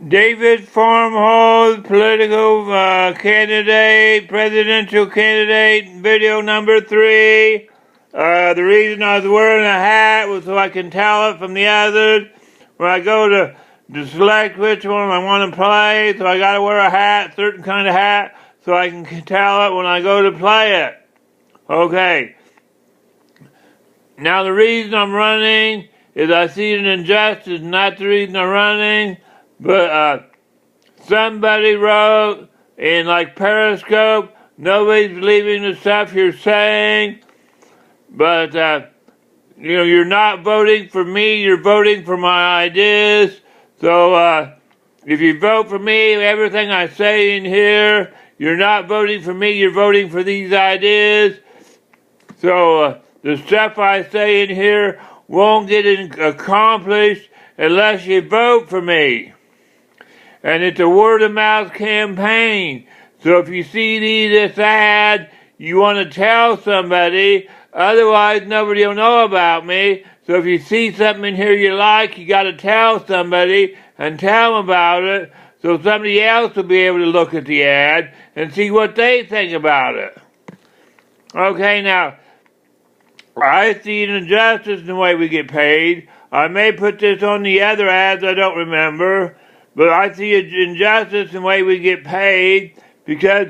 David Farmhold, political candidate, presidential candidate, video number 3. The reason I was wearing a hat was so I can tell it from the others. When I go to select which one I want to play, so I got to wear a hat, certain kind of hat, so I can tell it when I go to play it. Okay. Now the reason I'm running is I see an injustice, not the reason I'm running. But somebody wrote in like Periscope, nobody's believing the stuff you're saying. But you're not voting for me. You're voting for my ideas. So if you vote for me, everything I say in here, you're not voting for me. You're voting for these ideas. So the stuff I say in here won't get accomplished unless you vote for me. And it's a word-of-mouth campaign. So if you see this ad, you want to tell somebody. Otherwise, nobody will know about me. So if you see something in here you like, you got to tell somebody and tell them about it. So somebody else will be able to look at the ad and see what they think about it. Okay, now, I see an injustice in the way we get paid. I may put this on the other ads, I don't remember. But I see an injustice in the way we get paid, because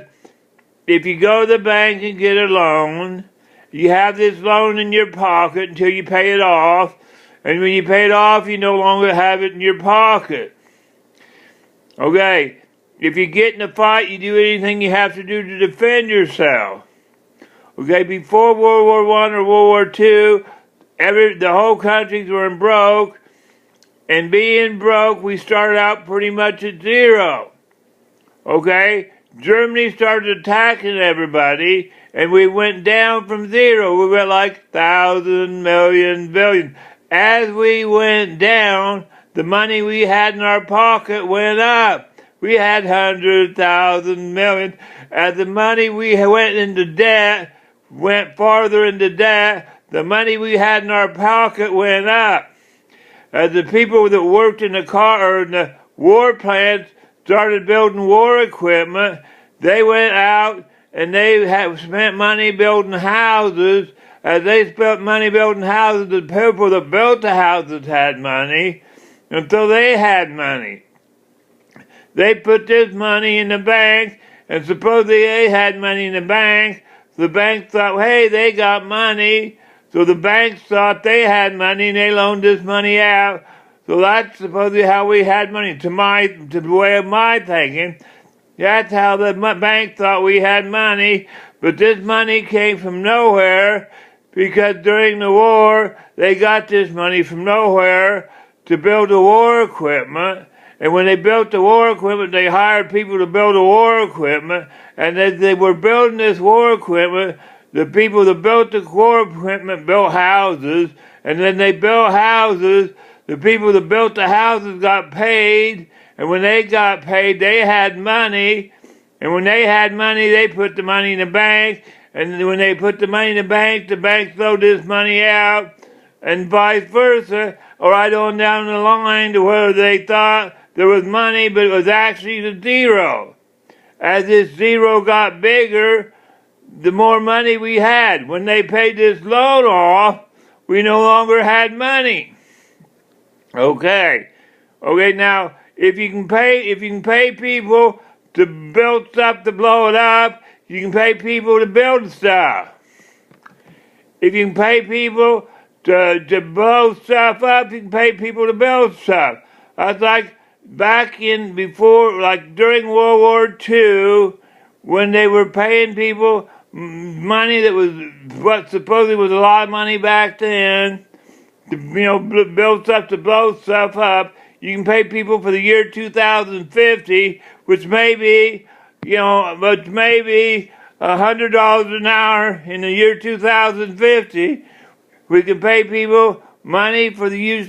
if you go to the bank and get a loan, you have this loan in your pocket until you pay it off. And when you pay it off, you no longer have it in your pocket. Okay, if you get in a fight, you do anything you have to do to defend yourself. Okay, before World War I or World War II, the whole countries were broke. And being broke, we started out pretty much at zero. Okay? Germany started attacking everybody, and we went down from zero. We went like 1,000, million, billion. As we went down, the money we had in our pocket went up. We had 100,000, million. As the money we went into debt, went farther into debt, the money we had in our pocket went up. As the people that worked in the war plants started building war equipment, they went out and they spent money building houses. As they spent money building houses, the people that built the houses had money, and so they had money. They put this money in the bank, and supposedly they had money in the bank. The bank thought, hey, they got money. So the banks thought they had money and they loaned this money out. So that's supposedly how we had money. To the way of my thinking, that's how the bank thought we had money. But this money came from nowhere, because during the war, they got this money from nowhere to build the war equipment. And when they built the war equipment, they hired people to build the war equipment. And as they were building this war equipment, the people that built the war equipment built houses, and then they built houses. The people that built the houses got paid, and when they got paid, they had money. And when they had money, they put the money in the bank, and when they put the money in the bank threw this money out, and vice versa, or right on down the line to where they thought there was money, but it was actually the zero. As this zero got bigger, the more money we had. When they paid this loan off, we no longer had money. Okay, now if you can pay people to build stuff to blow it up, you can pay people to build stuff. If you can pay people to blow stuff up, you can pay people to build stuff. That's like during World War II, when they were paying people money that was what supposedly was a lot of money back then, to build stuff, to blow stuff up. You can pay people for the year 2050, which may be $100 an hour in the year 2050. We can pay people money for the year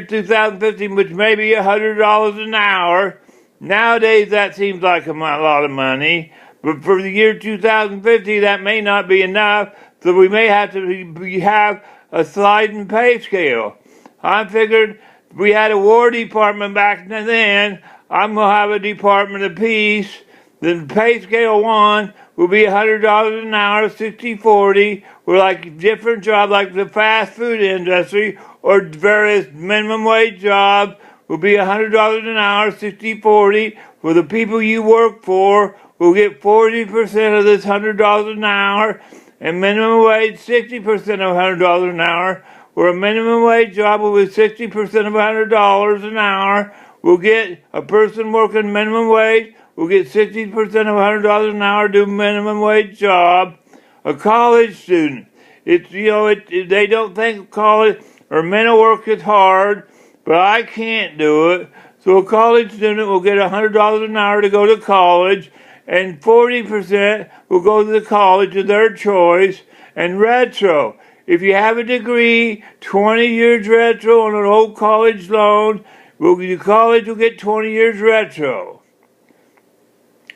2050, which may be $100 an hour. Nowadays, that seems like a lot of money. But for the year 2050, that may not be enough, so we may have to have a sliding pay scale. I figured we had a War Department back then. I'm going to have a Department of Peace. The pay scale 1 will be $100 an hour, 60-40, or like different jobs like the fast food industry or various minimum wage jobs will be $100 an hour, 60-40, where the people you work for will get 40% of this $100 an hour, and minimum wage 60% of $100 an hour, where a minimum wage job will be 60% of $100 an hour. Will get a person working minimum wage will get 60% of $100 an hour do minimum wage job. A college student, they don't think college or mental work is hard, but I can't do it. So a college student will get $100 an hour to go to college, and 40% will go to the college of their choice. And retro, if you have a degree, 20 years retro on an old college loan, the college will get 20 years retro.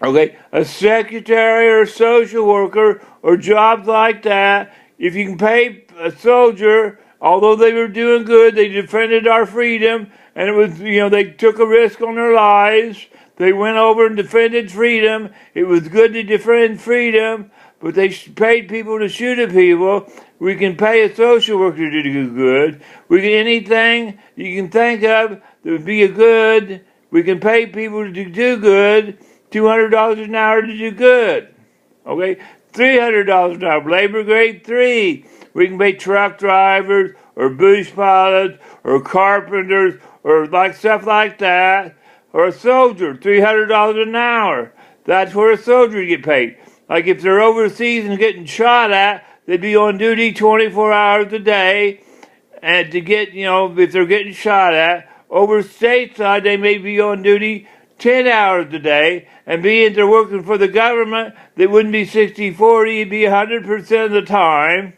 Okay, a secretary or a social worker or jobs like that, if you can pay a soldier, although they were doing good, they defended our freedom, and it was, they took a risk on their lives. They went over and defended freedom. It was good to defend freedom, but they paid people to shoot at people. We can pay a social worker to do good. We can anything you can think of that would be a good. We can pay people to do good. $200 an hour to do good. Okay, $300 an hour. Labor grade 3. We can pay truck drivers or bush pilots or carpenters or like stuff like that. Or a soldier, $300 an hour. That's where a soldier would get paid. Like if they're overseas and getting shot at, they'd be on duty 24 hours a day. And to get, if they're getting shot at, over stateside, they may be on duty 10 hours a day. And being they're working for the government, they wouldn't be 60-40, it'd be 100% of the time.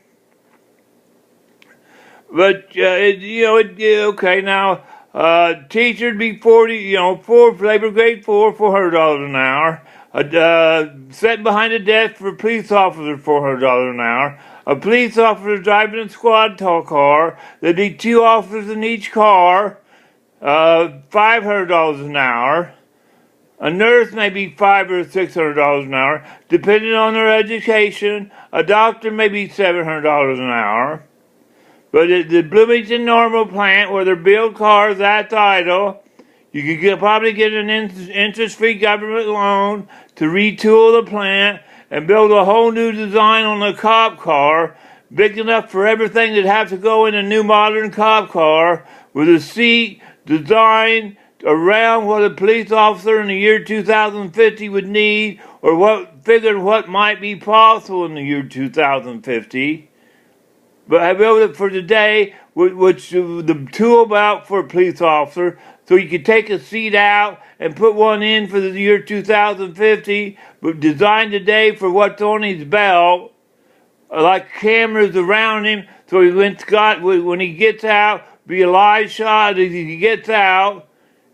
But, okay, now, teacher'd be 40, 4 labor grade 4, $400 an hour. Sitting behind a desk for a police officer, $400 an hour. A police officer driving a squad car, there'd be 2 officers in each car, $500 an hour. A nurse may be $500 or $600 an hour, depending on their education. A doctor may be $700 an hour. But at the Bloomington Normal plant, where they build cars, that's idle. You could probably get an interest-free government loan to retool the plant and build a whole new design on the cop car, big enough for everything that'd have to go in a new modern cop car, with a seat designed around what a police officer in the year 2050 would need, or what might be possible in the year 2050. But I built it for today, which the tool belt for a police officer, so you could take a seat out and put one in for the year 2050, but designed today for what's on his belt, like cameras around him, so when he gets out, be a live shot as he gets out.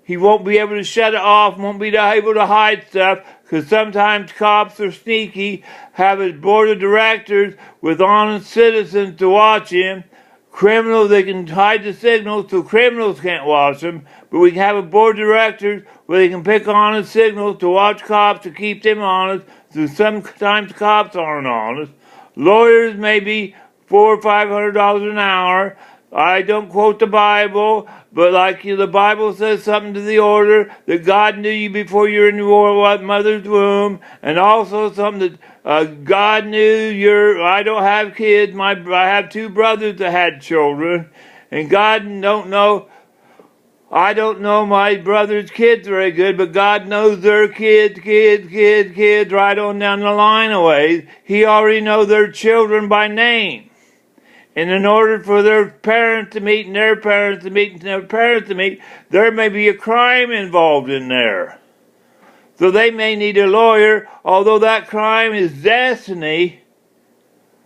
He won't be able to shut it off, won't be able to hide stuff, because sometimes cops are sneaky, have a board of directors with honest citizens to watch him. Criminals, they can hide the signals so criminals can't watch them, but we can have a board of directors where they can pick honest signals to watch cops to keep them honest, so sometimes cops aren't honest. Lawyers may be $400 or $500 an hour. I don't quote the Bible, but the Bible says something to the order that God knew you before you were in your mother's womb, and also something that God knew I don't have kids, I have 2 brothers that had children, and God I don't know my brother's kids very good, but God knows their kids, right on down the line a ways. He already knows their children by name. And in order for their parents to meet and their parents to meet and their parents to meet, there may be a crime involved in there. So they may need a lawyer, although that crime is destiny.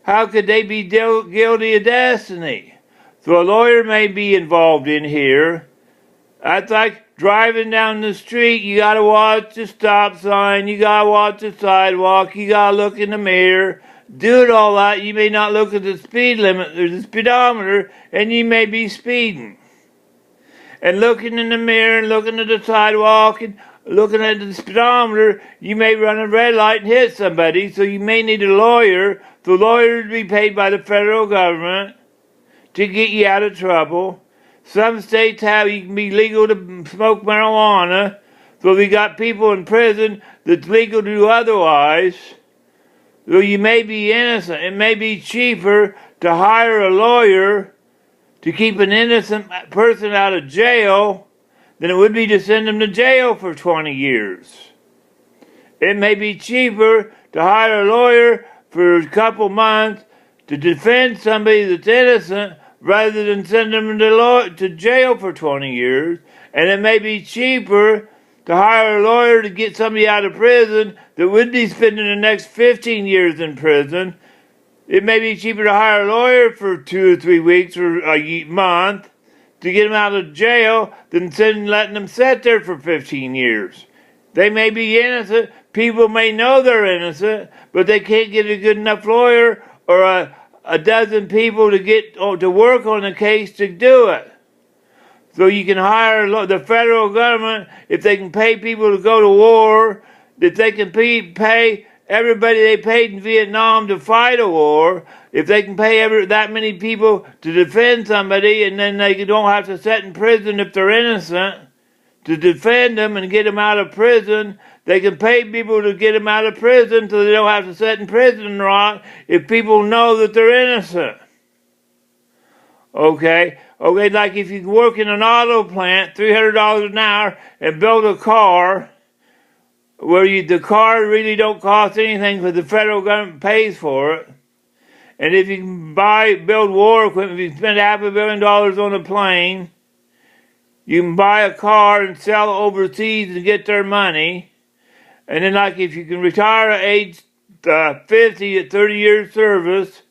How could they be guilty of destiny? So a lawyer may be involved in here. That's like driving down the street. You got to watch the stop sign. You got to watch the sidewalk. You got to look in the mirror. Doing all that, you may not look at the speed limit or the speedometer, and you may be speeding. and looking in the mirror and looking at the sidewalk and looking at the speedometer, you may run a red light and hit somebody, so you may need a lawyer. The lawyer to be paid by the federal government to get you out of trouble. Some states have you can be legal to smoke marijuana, so we got people in prison that's legal to do otherwise. So you may be innocent. It may be cheaper to hire a lawyer to keep an innocent person out of jail than it would be to send them to jail for 20 years. It may be cheaper to hire a lawyer for a couple months to defend somebody that's innocent rather than send them to jail for 20 years. And it may be cheaper to hire a lawyer to get somebody out of prison that would be spending the next 15 years in prison. It may be cheaper to hire a lawyer for 2 or 3 weeks or a month to get them out of jail than letting them sit there for 15 years. They may be innocent. People may know they're innocent, but they can't get a good enough lawyer or a dozen people to get to work on the case to do it. So you can hire the federal government, if they can pay people to go to war, if they can pay everybody they paid in Vietnam to fight a war, if they can pay that many people to defend somebody, and then they don't have to sit in prison if they're innocent, to defend them and get them out of prison, they can pay people to get them out of prison so they don't have to sit in prison if people know that they're innocent. Okay, like if you work in an auto plant, $300 an hour, and build a car where the car really don't cost anything because the federal government pays for it. And if you can build war equipment, if you spend $500 million on a plane, you can buy a car and sell it overseas and get their money. And then like if you can retire at age 50 at 30 years service,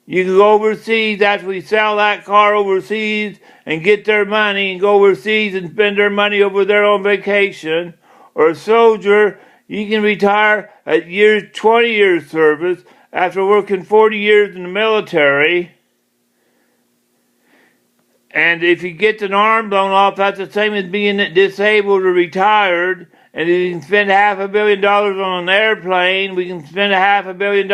you can go overseas after we sell that car overseas and get their money and go overseas and spend their money over there on vacation. Or a soldier, you can retire at 20 years service after working 40 years in the military. And if you get an arm blown off, that's the same as being disabled or retired. And if you can spend $500 million on an airplane, we can spend $500 million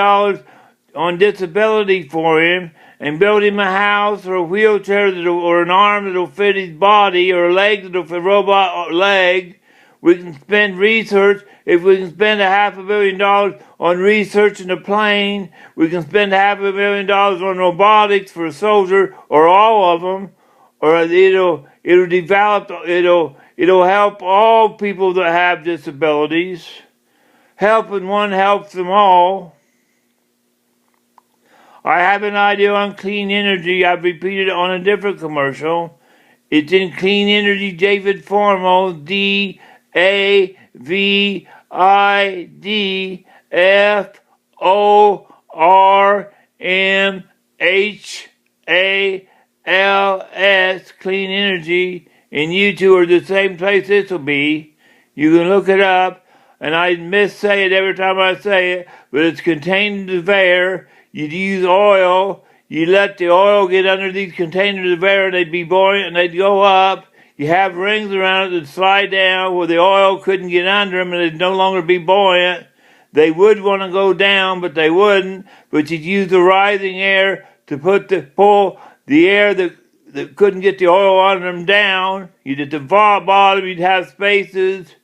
on disability for him and build him a house or a wheelchair or an arm that'll fit his body or a leg that'll fit a robot leg. We can spend research. If we can spend $500 million on researching a plane, we can spend $500 million on robotics for a soldier or all of them, or it'll help all people that have disabilities. Helping one helps them all. I have an idea on clean energy. I've repeated it on a different commercial. It's in Clean Energy David Formal, DAVIDFORMHALS, Clean Energy, and you two are the same place this will be. You can look it up, and I missay it every time I say it, but it's contained in the air. You'd use oil. You let the oil get under these containers of air, and they'd be buoyant, and they'd go up. You have rings around it that slide down where the oil couldn't get under them, and they'd no longer be buoyant. They would want to go down, but they wouldn't. But you'd use the rising air to pull the air that couldn't get the oil under them down. You'd at the bottom, you'd have spaces